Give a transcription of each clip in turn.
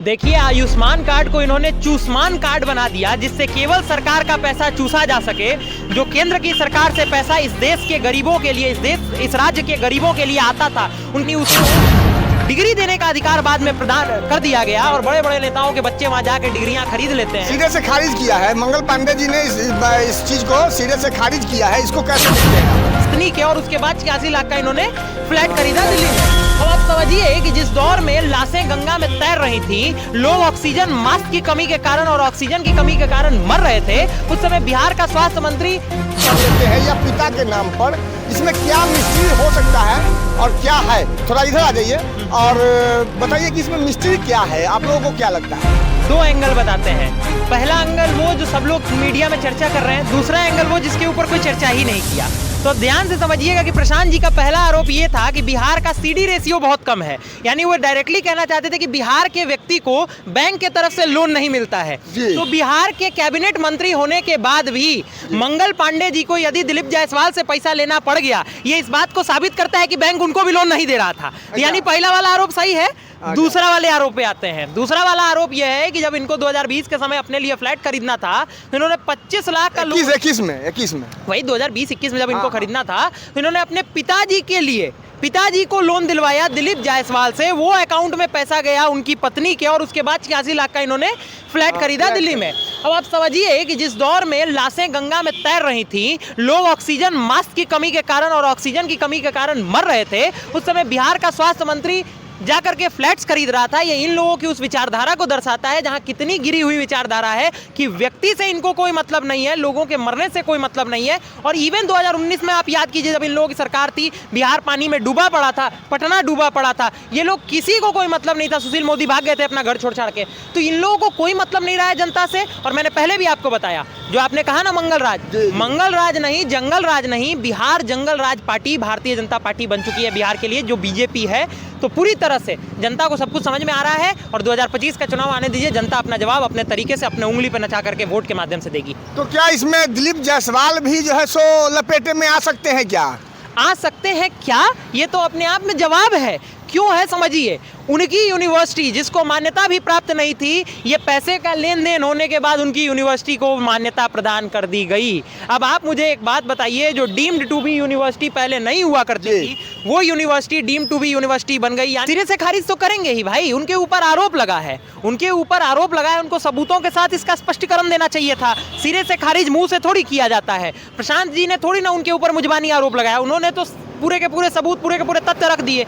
देखिए, आयुष्मान कार्ड को इन्होंने चूसमान कार्ड बना दिया, जिससे केवल सरकार का पैसा चूसा जा सके। जो केंद्र की सरकार से पैसा इस देश के गरीबों के लिए, इस राज्य के गरीबों के लिए आता था, उनकी उसको डिग्री देने का अधिकार बाद में प्रदान कर दिया गया और बड़े बड़े नेताओं के बच्चे वहां जाकर डिग्रियां खरीद लेते हैं। सिरे से खारिज किया है मंगल पांडे जी ने इस चीज को सिरे से खारिज किया है। इसको कैसे देखते हैं? के और उसके बाद 86 लाख का इन्होंने फ्लैट खरीदा दिल्ली में। अब आप समझिए कि जिस दौर में लाशें गंगा में तैर रही थी, लोग ऑक्सीजन मास्क की कमी के कारण और ऑक्सीजन की कमी के कारण मर रहे थे, उस समय बिहार का स्वास्थ्य मंत्री देते हैं या पिता के नाम पर, इसमें क्या मिस्ट्री हो सकता है और क्या है? थोड़ा इधर आ जाइए और बताइए कि इसमें मिस्ट्री क्या है, आप लोगों को क्या लगता है? दो एंगल बताते हैं। पहला एंगल वो जो सब लोग मीडिया में चर्चा कर रहे हैं, दूसरा एंगल वो जिसके ऊपर कोई चर्चा ही नहीं किया। तो ध्यान से समझिएगा कि प्रशांत जी का पहला आरोप ये था कि बिहार का सीडी रेशियो बहुत कम है, यानी वो डायरेक्टली कहना चाहते थे कि बिहार के व्यक्ति को बैंक के तरफ से लोन नहीं मिलता है। तो बिहार के कैबिनेट मंत्री होने के बाद भी मंगल पांडे जी को यदि दिलीप जायसवाल से पैसा लेना पड़ गया, ये इस बात को साबित करता है कि बैंक उनको भी लोन नहीं दे रहा था। यानी पहला वाला आरोप सही है। दूसरा वाले आरोप पे आते हैं। दूसरा वाला आरोप यह है कि जब इनको 2020 के समय अपने लिए फ्लैट खरीदना था, तो इन्होंने 25 लाख का लोन 21 में वही 2020-21 में जब इनको खरीदना था, तो इन्होंने अपने पिताजी के लिए पिताजी को लोन दिलवाया दिलीप जायसवाल से। वो अकाउंट में पैसा गया उनकी पत्नी के और उसके बाद 86 लाख का इन्होंने फ्लैट खरीदा दिल्ली में। अब आप समझिए कि जिस दौर में लाशें गंगा में तैर रही थी, लोग ऑक्सीजन मास्क की कमी के कारण और ऑक्सीजन की कमी के कारण मर रहे थे, उस समय बिहार का स्वास्थ्य मंत्री जाकर के फ्लैट्स खरीद रहा था। ये इन लोगों की उस विचारधारा को दर्शाता है जहां कितनी गिरी हुई विचारधारा है कि व्यक्ति से इनको कोई मतलब नहीं है, लोगों के मरने से कोई मतलब नहीं है। और इवन 2019 में आप याद कीजिए, जब इन लोगों की सरकार थी, बिहार पानी में डूबा पड़ा था, पटना डूबा पड़ा था, ये लोग किसी को कोई मतलब नहीं था। सुशील मोदी भाग गए थे अपना घर छोड़ छाड़ के। तो इन लोगों को कोई मतलब नहीं रहा है जनता से। और मैंने पहले भी आपको बताया, जो आपने कहा ना मंगल राज नहीं, जंगल राज नहीं, बिहार जंगल राज पार्टी भारतीय जनता पार्टी बन चुकी है बिहार के लिए, जो बीजेपी है। तो पूरी तरह से जनता को सब कुछ समझ में आ रहा है और 2025 का चुनाव आने दीजिए, जनता अपना जवाब अपने तरीके से अपने उंगली पर नचा करके वोट के माध्यम से देगी। तो क्या इसमें दिलीप जायसवाल भी जो है सो लपेटे में आ सकते हैं क्या? आ सकते हैं क्या? ये तो अपने आप में जवाब है। क्यों है समझिए, उनकी यूनिवर्सिटी जिसको मान्यता भी प्राप्त नहीं थी, ये पैसे का लेन देन होने के बाद उनकी यूनिवर्सिटी को मान्यता प्रदान कर दी गई। अब आप मुझे एक बात बताइए, जो डीम्ड टू बी यूनिवर्सिटी पहले नहीं हुआ करती थी, वो university deemed to be university बन गई। सिरे से खारिज तो करेंगे ही भाई, उनके ऊपर आरोप लगा है, उनको सबूतों के साथ इसका स्पष्टीकरण देना चाहिए था। सिरे से खारिज मुंह से थोड़ी किया जाता है। प्रशांत जी ने थोड़ी ना उनके ऊपर मुजबानी आरोप लगाया, उन्होंने तो पूरे के पूरे सबूत, पूरे के पूरे तथ्य रख दिए।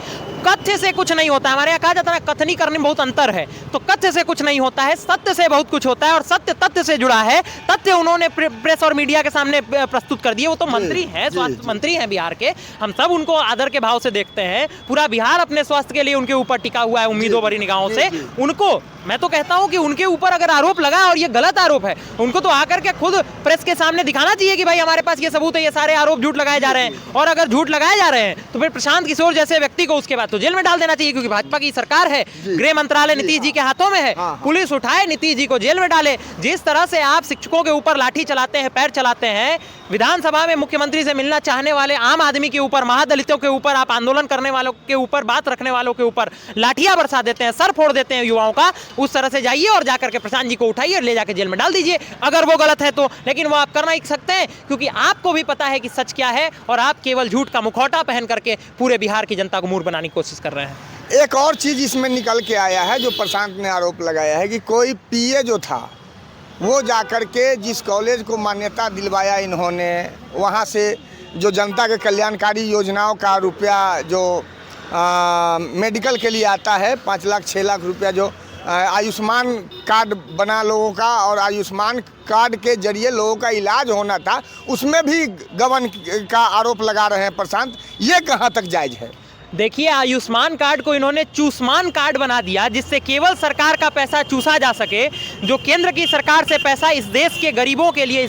कथ्य से कुछ नहीं होता है, हमारे यहाँ कहा जाता है कथनी करने में बहुत अंतर है। तो कथ्य से कुछ नहीं होता है, सत्य से बहुत कुछ होता है और सत्य तथ्य से जुड़ा है। तथ्य उन्होंने प्रेस और मीडिया के सामने प्रस्तुत कर दिए। वो तो मंत्री हैं, स्वास्थ्य मंत्री हैं बिहार के, हम सब उनको आदर के भाव से देखते हैं। पूरा बिहार अपने स्वास्थ्य के लिए उनके ऊपर टिका हुआ है उम्मीदों भरी निगाहों से। उनको मैं तो कहता हूं कि उनके ऊपर अगर आरोप लगा और ये गलत आरोप है, उनको तो आकर के खुद प्रेस के सामने दिखाना चाहिए कि भाई हमारे पास ये सबूत है, ये सारे आरोप झूठ लगाए जा रहे हैं। और अगर झूठ लगाए जा रहे हैं तो फिर प्रशांत किशोर जैसे व्यक्ति को उसके बाद तो जेल में डाल देना चाहिए, क्योंकि भाजपा की सरकार है, गृह मंत्रालय नीतीश जी के हाथों में है। पुलिस उठाए, नीतीश जी को जेल में डाले। जिस तरह से आप शिक्षकों के ऊपर लाठी चलाते हैं, पैर चलाते हैं, विधानसभा में मुख्यमंत्री से मिलना चाहने वाले आम आदमी के ऊपर, महादलितों के ऊपर, आप आंदोलन करने वालों के ऊपर, बात रखने वालों के ऊपर लाठियां बरसा देते हैं, सर फोड़ देते हैं युवाओं का, उस तरह से जाइए और जाकर के प्रशांत जी को उठाइए और ले जाकर जेल में डाल दीजिए, अगर वो गलत है तो। लेकिन वो आप करना ही सकते हैं, क्योंकि आपको भी पता है कि सच क्या है और आप केवल झूठ का मुखौटा पहन करके पूरे बिहार की जनता को मूर्ख बनाने की कोशिश कर रहे हैं। एक और चीज इसमें निकल के आया है, जो प्रशांत ने आरोप लगाया है कि कोई पीए जो था, वो जाकर के जिस कॉलेज को मान्यता दिलवाया इन्होंने, वहाँ से जो जनता के कल्याणकारी योजनाओं का रुपया जो मेडिकल के लिए आता है, 5 लाख 6 लाख रुपया जो आयुष्मान कार्ड बना लोगों का, और आयुष्मान कार्ड के जरिए लोगों का इलाज होना था, उसमें भी गबन का आरोप लगा रहे हैं प्रशांत। ये कहाँ तक जायज़ है? देखिए, आयुष्मान कार्ड को इन्होंने चूसमान कार्ड बना दिया, जिससे केवल सरकार का पैसा चूसा जा सके। जो केंद्र की सरकार से पैसा इस देश के गरीबों के लिए,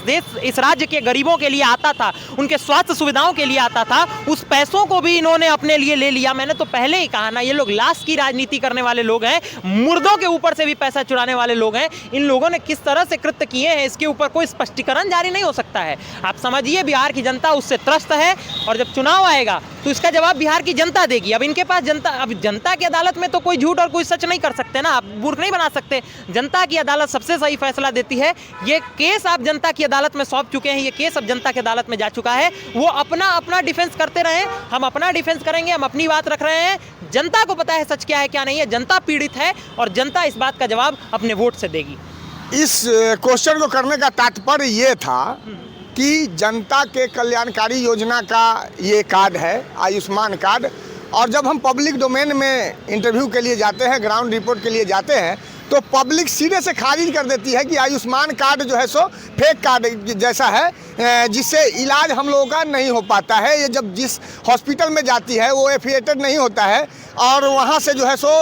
इस राज्य के गरीबों के लिए आता था, उनके स्वास्थ्य सुविधाओं के लिए आता था, उस पैसों को भी इन्होंने अपने लिए ले लिया। मैंने तो पहले ही कहा ना, ये लोग लाश की राजनीति करने वाले लोग हैं, मुर्दों के ऊपर से भी पैसा चुराने वाले लोग हैं। इन लोगों ने किस तरह से कृत्य किए हैं, इसके ऊपर कोई स्पष्टीकरण जारी नहीं हो सकता है। आप समझिए, बिहार की जनता उससे त्रस्त है और जब चुनाव आएगा तो इसका जवाब बिहार की जनता देगी। अब इनके पास अब जनता की अदालत में तो कोई झूठ और कोई सच नहीं कर सकते ना, आप मूर्ख नहीं बना सकते। जनता की अदालत सबसे सही फैसला देती है। ये केस आप जनता की अदालत में सौंप चुके हैं, ये केस अब जनता की अदालत में जा चुका है। वो अपना डिफेंस करते रहे, हम अपना डिफेंस करेंगे, हम अपनी बात रख रहे हैं। जनता को पता है सच क्या है क्या नहीं है, जनता पीड़ित है और जनता इस बात का जवाब अपने वोट से देगी। इस क्वेश्चन को करने का तात्पर्य ये था कि जनता के कल्याणकारी योजना का ये कार्ड है, आयुष्मान कार्ड, और जब हम पब्लिक डोमेन में इंटरव्यू के लिए जाते हैं, ग्राउंड रिपोर्ट के लिए जाते हैं, तो पब्लिक सीधे से खारिज कर देती है कि आयुष्मान कार्ड जो है सो फेक कार्ड जैसा है, जिससे इलाज हम लोगों का नहीं हो पाता है। ये जब जिस हॉस्पिटल में जाती है वो एफिलिएटेड नहीं होता है और वहाँ से जो है सो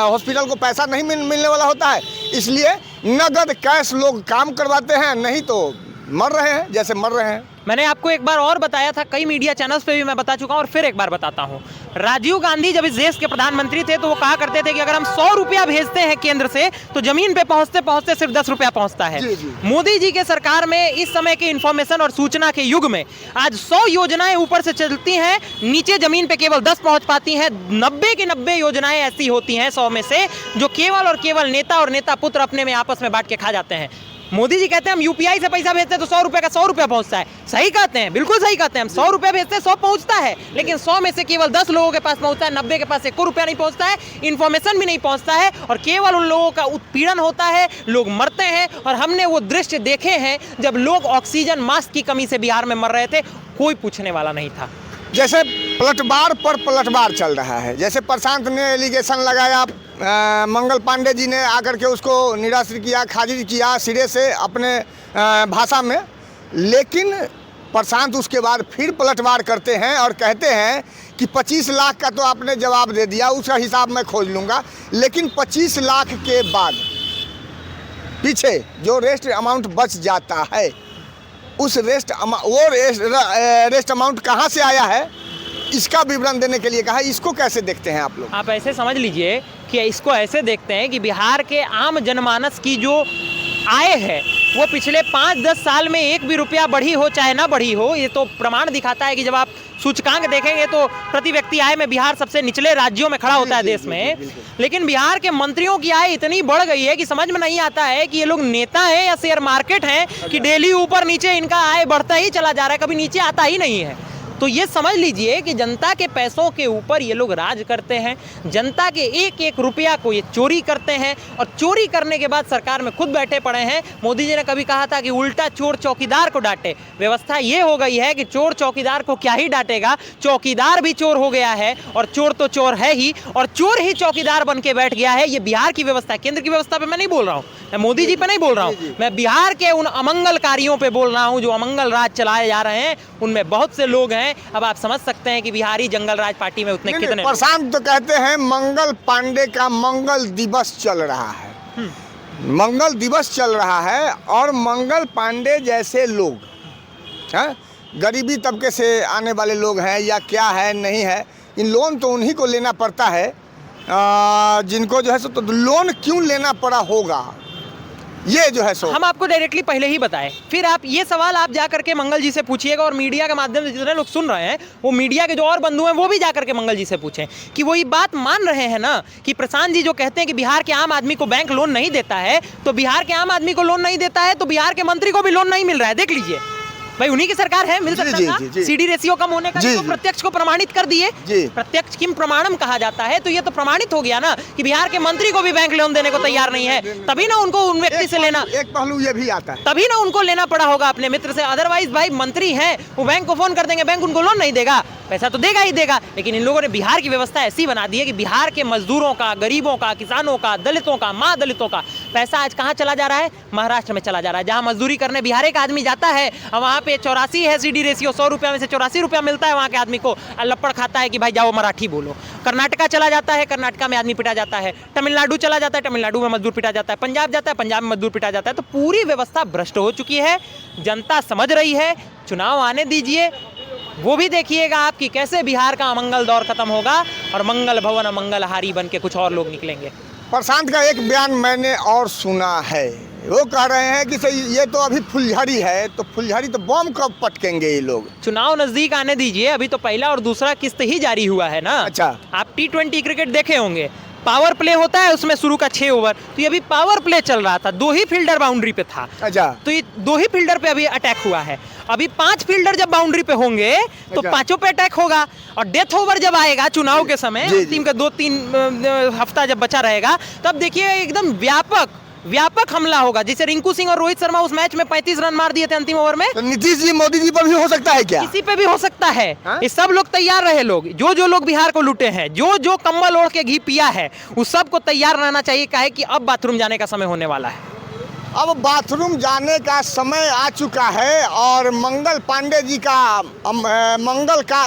हॉस्पिटल को पैसा नहीं मिलने वाला होता है, इसलिए नगद कैश लोग काम करवाते हैं, नहीं तो मर रहे हैं जैसे मर रहे हैं। मैंने आपको एक बार और बताया था, कई मीडिया चैनल्स पे भी मैं बता चुका हूं और फिर एक बार बताता हूं। राजीव गांधी जब इस देश के प्रधानमंत्री थे तो वो कहा करते थे कि अगर हम 100 रुपया भेजते हैं केंद्र से तो जमीन पे पहुंचते पहुंचते सिर्फ 10 रुपया पहुंचता है। मोदी जी के सरकार में इस समय के इंफॉर्मेशन और सूचना के युग में आज 100 योजनाएं ऊपर से चलती हैं, नीचे जमीन पे केवल 10 पहुंच पाती हैं। 90 की 90 योजनाएं ऐसी होती हैं 100 में से जो केवल और केवल नेता और नेता पुत्र अपने में आपस में बांट के खा जाते हैं। मोदी जी कहते हैं हम यूपीआई से पैसा भेजते हैं तो 100 रुपए का 100 रुपया पहुंचता है। सही कहते हैं, बिल्कुल सही कहते हैं। हम 100 रुपया भेजते हैं 100 पहुंचता है, लेकिन 100 में से केवल 10 लोगों के पास पहुंचता है, 90 के पास 1 रुपया नहीं पहुंचता है, इन्फॉर्मेशन भी नहीं पहुंचता है और केवल उन लोगों का उत्पीड़न होता है, लोग मरते हैं। और हमने वो दृश्य देखे हैं जब लोग ऑक्सीजन मास्क की कमी से बिहार में मर रहे थे, कोई पूछने वाला नहीं था। जैसे पलटवार पर पलटवार चल रहा है, जैसे प्रशांत ने एलिगेशन लगाया, मंगल पांडे जी ने आकर के उसको निराश किया, खारिज किया सिरे से अपने भाषा में, लेकिन प्रशांत उसके बाद फिर पलटवार करते हैं और कहते हैं कि 25 लाख का तो आपने जवाब दे दिया, उसका हिसाब मैं खोज लूँगा, लेकिन 25 लाख के बाद पीछे जो रेस्ट अमाउंट बच जाता है, उस रेस्ट अमाउंट कहाँ से आया है इसका विवरण देने के लिए कहा। इसको कैसे देखते हैं आप लोग? आप ऐसे समझ लीजिए कि इसको ऐसे देखते हैं कि बिहार के आम जनमानस की जो आय है वो पिछले 5-10 साल में 1 भी रुपया बढ़ी हो चाहे ना बढ़ी हो, ये तो प्रमाण दिखाता है कि जब आप सूचकांक देखेंगे तो प्रति व्यक्ति आय में बिहार सबसे निचले राज्यों में खड़ा होता है देश में। लेकिन बिहार के मंत्रियों की आय इतनी बढ़ गई है कि समझ में नहीं आता है कि ये लोग नेता हैं या शेयर मार्केट हैं कि डेली ऊपर नीचे इनका आय बढ़ता ही चला जा रहा है, कभी नीचे आता ही नहीं है। तो ये समझ लीजिए कि जनता के पैसों के ऊपर ये लोग राज करते हैं, जनता के एक एक रुपया को ये चोरी करते हैं और चोरी करने के बाद सरकार में खुद बैठे पड़े हैं। मोदी जी ने कभी कहा था कि उल्टा चोर चौकीदार को डांटे। व्यवस्था ये हो गई है कि चोर चौकीदार को क्या ही डांटेगा, चौकीदार भी चोर हो गया है और चोर तो चोर है ही और चोर ही चौकीदार बन के बैठ गया है। ये बिहार की व्यवस्था है, केंद्र की व्यवस्था पे मैं नहीं बोल रहा हूँ, मैं मोदी जी पे नहीं बोल रहा हूँ, मैं बिहार के उन अमंगलकारियों पे बोल रहा हूँ जो अमंगल राज चलाए जा रहे हैं। उनमें बहुत से लोग हैं, अब आप समझ सकते हैं कि बिहारी जंगल राज पार्टी में उतने कितने। प्रशांत तो कहते हैं मंगल पांडे का मंगल दिवस चल रहा है, मंगल दिवस चल रहा है और मंगल पांडे जैसे लोग हैं, गरीबी तबके से आने वाले लोग हैं या क्या है नहीं है, इन लोन तो उन्हीं को लेना पड़ता है जिनको जो है सो, तो लोन क्यों लेना पड़ा होगा ये जो है सो हम आपको डायरेक्टली पहले ही बताए। फिर आप ये सवाल आप जाकर के मंगल जी से पूछिएगा और मीडिया के माध्यम से जितने लोग सुन रहे हैं वो मीडिया के जो और बंधु हैं वो भी जाकर के मंगल जी से पूछें कि वो ये बात मान रहे हैं ना कि प्रशांत जी जो कहते हैं कि बिहार के आम आदमी को बैंक लोन नहीं देता है, तो बिहार के आम आदमी को लोन नहीं देता है तो बिहार के मंत्री को भी लोन नहीं मिल रहा है। देख लीजिए भाई, उन्हीं की सरकार है, मिल सकता था। सीडी रेशियो कम होने का तो प्रत्यक्ष को प्रमाणित कर दिए, प्रत्यक्ष किम प्रमाणम कहा जाता है, तो ये तो प्रमाणित हो गया ना कि बिहार के मंत्री को भी बैंक लोन देने को तैयार नहीं है। तभी ना उनको उन व्यक्ति से लेना, एक पहलू ये भी आता है, तभी ना उनको लेना पड़ा होगा अपने मित्र से। अदरवाइज भाई मंत्री हैं, वो बैंक को फोन कर देंगे, बैंक उनको लोन नहीं देगा, पैसा तो देगा ही देगा। लेकिन इन लोगों ने बिहार की व्यवस्था ऐसी बना दी है कि बिहार के मजदूरों का, गरीबों का, किसानों का, दलितों का, माँ दलितों का पैसा आज कहाँ चला जा रहा है? महाराष्ट्र में चला जा रहा है, जहाँ मजदूरी करने बिहार का आदमी जाता है और वहाँ पे 84 है सीडी रेशियो, 100 रुपया में से 84 रुपया मिलता है वहाँ के आदमी को, लपड़ खाता है कि भाई जाओ मराठी बोलो। कर्नाटका चला जाता है, कर्नाटका में आदमी पिटा जाता है, तमिलनाडु चला जाता है, तमिलनाडु में मजदूर पिटा जाता है, पंजाब जाता है, पंजाब में मजदूर पिटा जाता है। तो पूरी व्यवस्था भ्रष्ट हो चुकी है, जनता समझ रही है। चुनाव आने दीजिए, वो भी देखिएगा आप कि कैसे बिहार का अमंगल दौर खत्म होगा और मंगल भवन अमंगलहारी बन के कुछ और लोग निकलेंगे। प्रशांत का एक बयान मैंने और सुना है वो कह रहे हैं कि सही ये तो अभी फुलझड़ी है, तो फुलझड़ी तो बम कब पटकेंगे ये लोग। चुनाव नजदीक आने दीजिए, अभी तो पहला और दूसरा किस्त ही जारी हुआ है ना। अच्छा। आप T20 क्रिकेट देखे होंगे, पावर प्ले होता है उसमें शुरू का 6 ओवर, तो ये अभी पावर प्ले चल रहा था, 2 ही फील्डर बाउंड्री पे था। अच्छा। तो ये 2 ही फील्डर पे अभी अटैक हुआ है। अभी 5 फील्डर जब बाउंड्री पे होंगे तो अच्छा। 5 पे अटैक होगा, और डेथ ओवर जब आएगा चुनाव के समय, जी, जी। टीम का 2-3 हफ्ता जब बचा रहेगा, तब देखिए एकदम व्यापक हमला होगा। जैसे रिंकू सिंह और रोहित शर्मा उस मैच में 35 रन मार दिए थे अंतिम ओवर में, तो नीतीश जी मोदी जी पर भी हो सकता है क्या? किसी पे भी हो सकता है। हाँ? ये सब लोग तैयार रहे, लोग जो लोग बिहार को लूटे हैं, जो कम्बल ओढ़ के घी पिया है, उस सब को तैयार रहना चाहिए। काहे कि अब बाथरूम जाने का समय होने वाला है। अब बाथरूम जाने का समय आ चुका है, और मंगल पांडे जी का मंगल का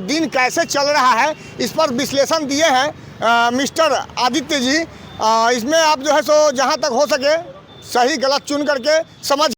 दिन कैसे चल रहा है इस पर विश्लेषण दिए हैं मिस्टर आदित्य जी। इसमें आप जो है सो जहां तक हो सके सही गलत चुन करके समझ